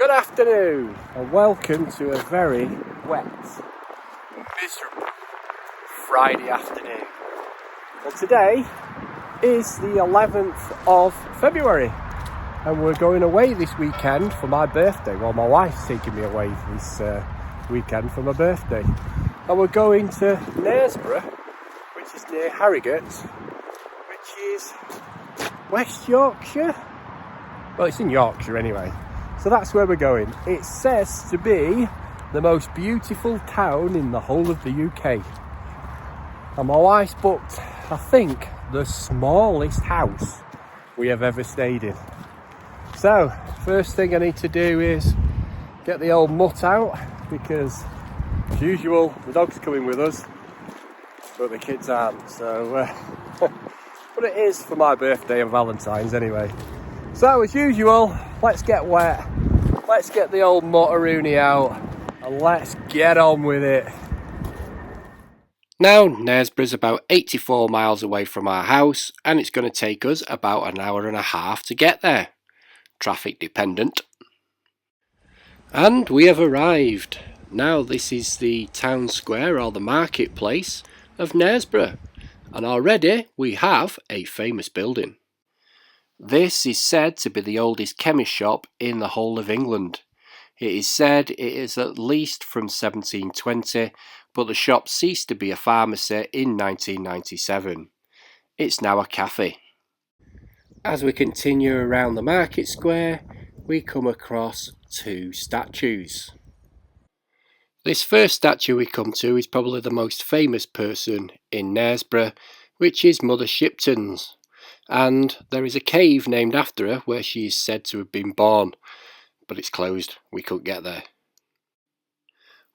Good afternoon and welcome to a very wet, miserable Friday afternoon. And today is the 11th of February and we're going away this weekend for my birthday. Well, my wife's taking me away this weekend for my birthday. And we're going to Knaresborough, which is near Harrogate, which is West Yorkshire. Well, it's in Yorkshire anyway. So that's where we're going. It says to be the most beautiful town in the whole of the UK. And my wife's booked, I think, the smallest house we have ever stayed in. So, first thing I need to do is get the old mutt out because, as usual, the dog's coming with us, but the kids aren't. So, but it is for my birthday and Valentine's anyway. So, as usual, let's get wet, let's get the old mutteroony out, and let's get on with it. Now, Knaresborough's about 84 miles away from our house, and it's going to take us about an hour and a half to get there, traffic dependent. And we have arrived. Now, this is the town square, or the marketplace, of Knaresborough, and already we have a famous building. This is said to be the oldest chemist shop in the whole of England. It is said it is at least from 1720, but the shop ceased to be a pharmacy in 1997. It's now a cafe. As we continue around the market square, we come across two statues. This first statue we come to is probably the most famous person in Knaresborough, which is Mother Shipton's. And there is a cave named after her where she is said to have been born, but it's closed, we couldn't get there.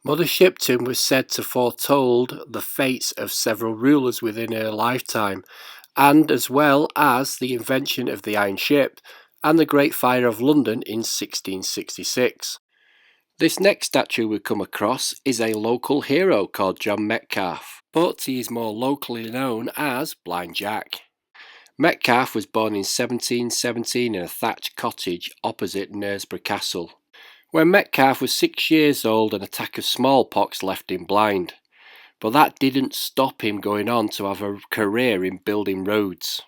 Mother Shipton was said to foretold the fates of several rulers within her lifetime, and as well as the invention of the iron ship and the Great Fire of London in 1666. This next statue we come across is a local hero called John Metcalfe, but he is more locally known as Blind Jack. Metcalfe was born in 1717 in a thatched cottage opposite Knaresborough Castle. When Metcalfe was 6 years old, an attack of smallpox left him blind, but that didn't stop him going on to have a career in building roads.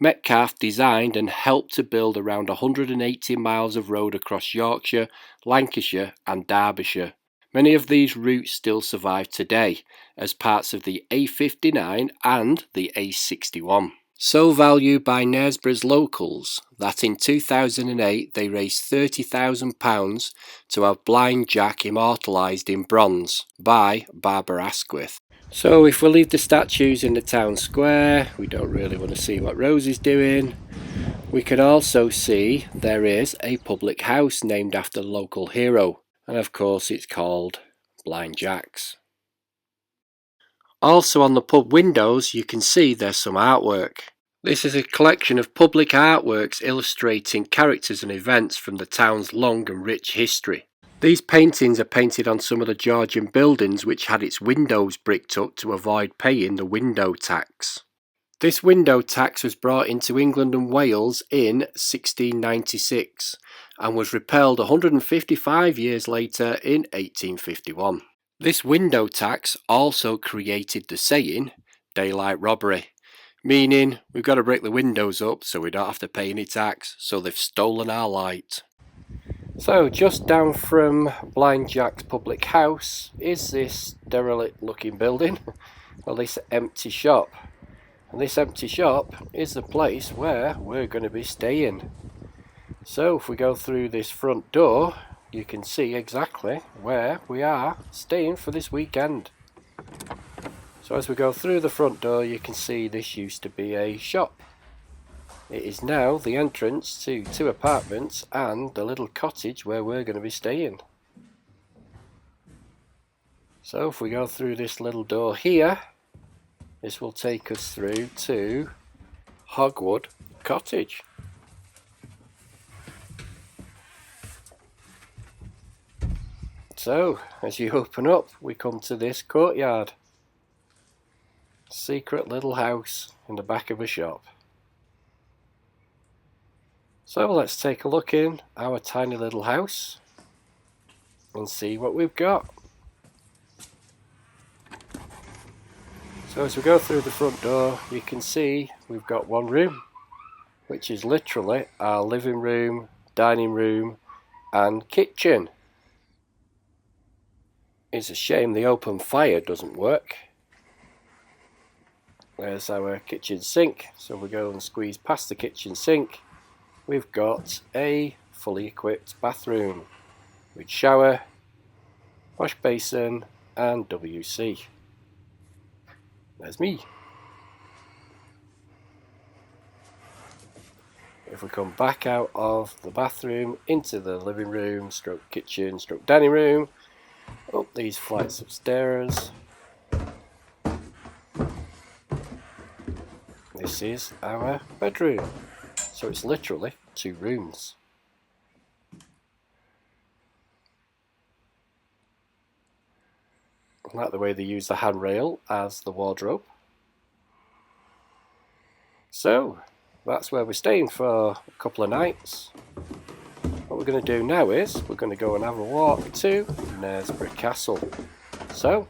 Metcalfe designed and helped to build around 180 miles of road across Yorkshire, Lancashire and Derbyshire. Many of these routes still survive today as parts of the A59 and the A61. So valued by Knaresborough's locals that in 2008 they raised £30,000 to have Blind Jack immortalised in bronze by Barbara Asquith. So if we leave the statues in the town square, we don't really want to see what Rosie's doing. We can also see there is a public house named after the local hero, and of course it's called Blind Jack's. Also on the pub windows you can see there's some artwork. This is a collection of public artworks illustrating characters and events from the town's long and rich history. These paintings are painted on some of the Georgian buildings which had its windows bricked up to avoid paying the window tax. This window tax was brought into England and Wales in 1696 and was repealed 155 years later in 1851. This window tax also created the saying, daylight robbery, meaning we've got to break the windows up so we don't have to pay any tax, so they've stolen our light. So just down from Blind Jack's public house is this derelict looking building, well, this empty shop. And this empty shop is the place where we're going to be staying. So if we go through this front door, you can see exactly where we are staying for this weekend. So as we go through the front door, you can see this used to be a shop. It is now the entrance to 2 apartments and a little cottage where we're going to be staying. So if we go through this little door here, this will take us through to Hogwood Cottage. So, as you open up, we come to this courtyard. Secret little house in the back of a shop. So let's take a look in our tiny little house and see what we've got. So as we go through the front door, you can see we've got one room, which is literally our living room, dining room and kitchen. It's a shame the open fire doesn't work. There's our kitchen sink, so we go and squeeze past the kitchen sink. We've got a fully equipped bathroom with shower, wash basin and WC. There's me. If we come back out of the bathroom into the living room, stroke kitchen, stroke dining room, up these flights of stairs. This is our bedroom. So it's literally 2 rooms. I like the way they use the handrail as the wardrobe. So that's where we're staying for a couple of nights. What we're going to do now is we're going to go and have a walk to Knaresborough Castle. So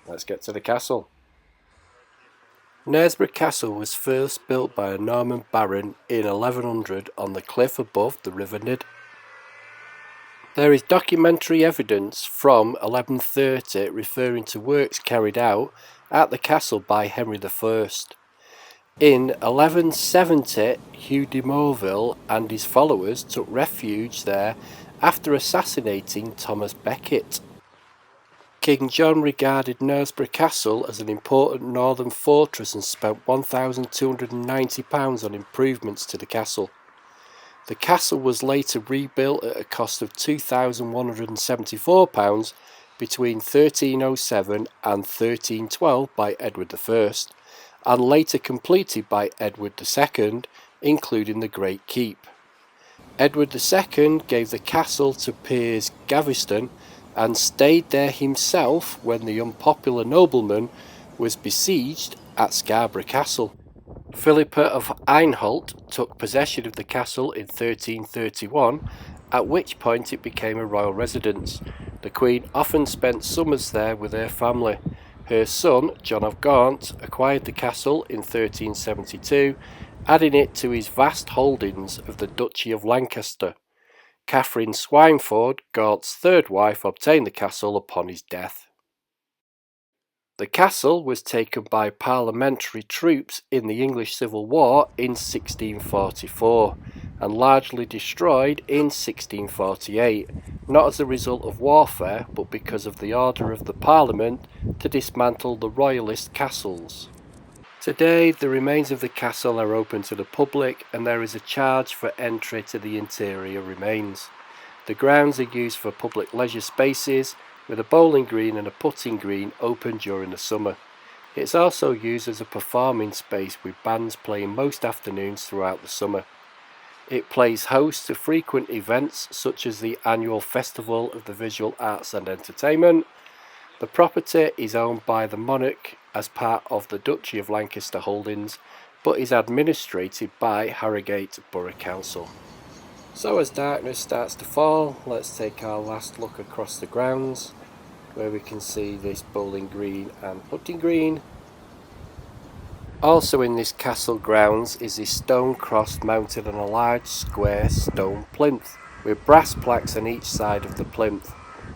let's get to the castle. Knaresborough Castle was first built by a Norman baron in 1100 on the cliff above the River Nid. There is documentary evidence from 1130 referring to works carried out at the castle by Henry I. In 1170, Hugh de Morville and his followers took refuge there after assassinating Thomas Becket. King John regarded Knaresborough Castle as an important northern fortress and spent £1,290 on improvements to the castle. The castle was later rebuilt at a cost of £2,174 between 1307 and 1312 by Edward I, and later completed by Edward II, including the Great Keep. Edward II gave the castle to Piers Gaveston and stayed there himself when the unpopular nobleman was besieged at Scarborough Castle. Philippa of Einholt took possession of the castle in 1331, at which point it became a royal residence. The Queen often spent summers there with her family. Her son, John of Gaunt, acquired the castle in 1372, adding it to his vast holdings of the Duchy of Lancaster. Catherine Swineford, Gaunt's third wife, obtained the castle upon his death. The castle was taken by parliamentary troops in the English Civil War in 1644 and largely destroyed in 1648, not as a result of warfare but because of the order of the Parliament to dismantle the royalist castles. Today the remains of the castle are open to the public and there is a charge for entry to the interior remains. The grounds are used for public leisure spaces, with a bowling green and a putting green open during the summer. It's also used as a performing space with bands playing most afternoons throughout the summer. It plays host to frequent events such as the annual Festival of the Visual Arts and Entertainment. The property is owned by the monarch as part of the Duchy of Lancaster holdings, but is administrated by Harrogate Borough Council. So as darkness starts to fall, let's take our last look across the grounds, where we can see this bowling green and putting green. Also in this castle grounds is this stone cross mounted on a large square stone plinth, with brass plaques on each side of the plinth.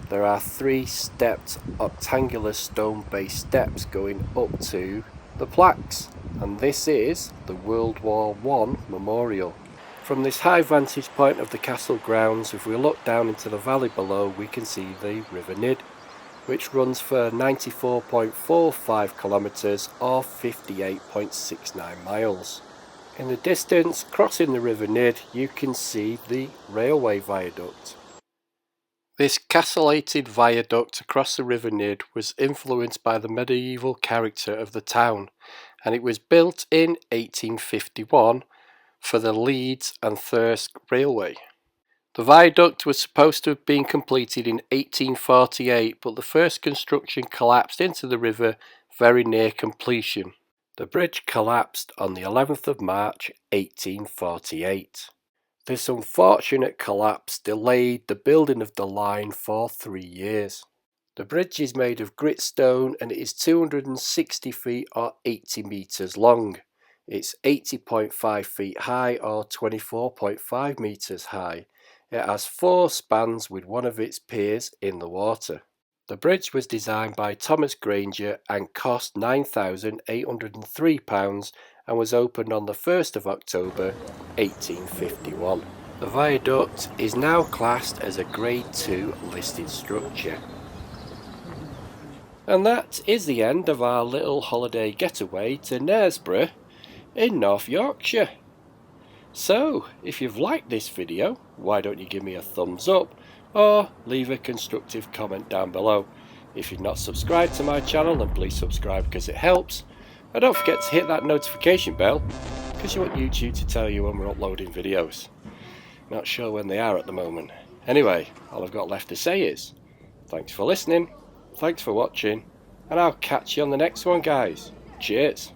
There are 3 stepped octangular stone based steps going up to the plaques, and this is the World War I memorial. From this high vantage point of the castle grounds, if we look down into the valley below, we can see the River Nid, which runs for 94.45 kilometres or 58.69 miles. In the distance, crossing the River Nid, you can see the railway viaduct. This castellated viaduct across the River Nid was influenced by the medieval character of the town, and it was built in 1851 for the Leeds and Thirsk Railway. The viaduct was supposed to have been completed in 1848, but the first construction collapsed into the river very near completion. The bridge collapsed on the 11th of March 1848. This unfortunate collapse delayed the building of the line for 3 years. The bridge is made of grit stone and it is 260 feet or 80 metres long. It's 80.5 feet high or 24.5 metres high. It has 4 spans with one of its piers in the water. The bridge was designed by Thomas Granger and cost £9,803 and was opened on the 1st of October 1851. The viaduct is now classed as a Grade 2 listed structure. And that is the end of our little holiday getaway to Knaresborough in North Yorkshire. So, if you've liked this video, why don't you give me a thumbs up or leave a constructive comment down below. If you've not subscribed to my channel, then please subscribe because it helps. And don't forget to hit that notification bell because you want YouTube to tell you when we're uploading videos. Not sure when they are at the moment. Anyway, all I've got left to say is, thanks for listening, thanks for watching, and I'll catch you on the next one, guys. Cheers.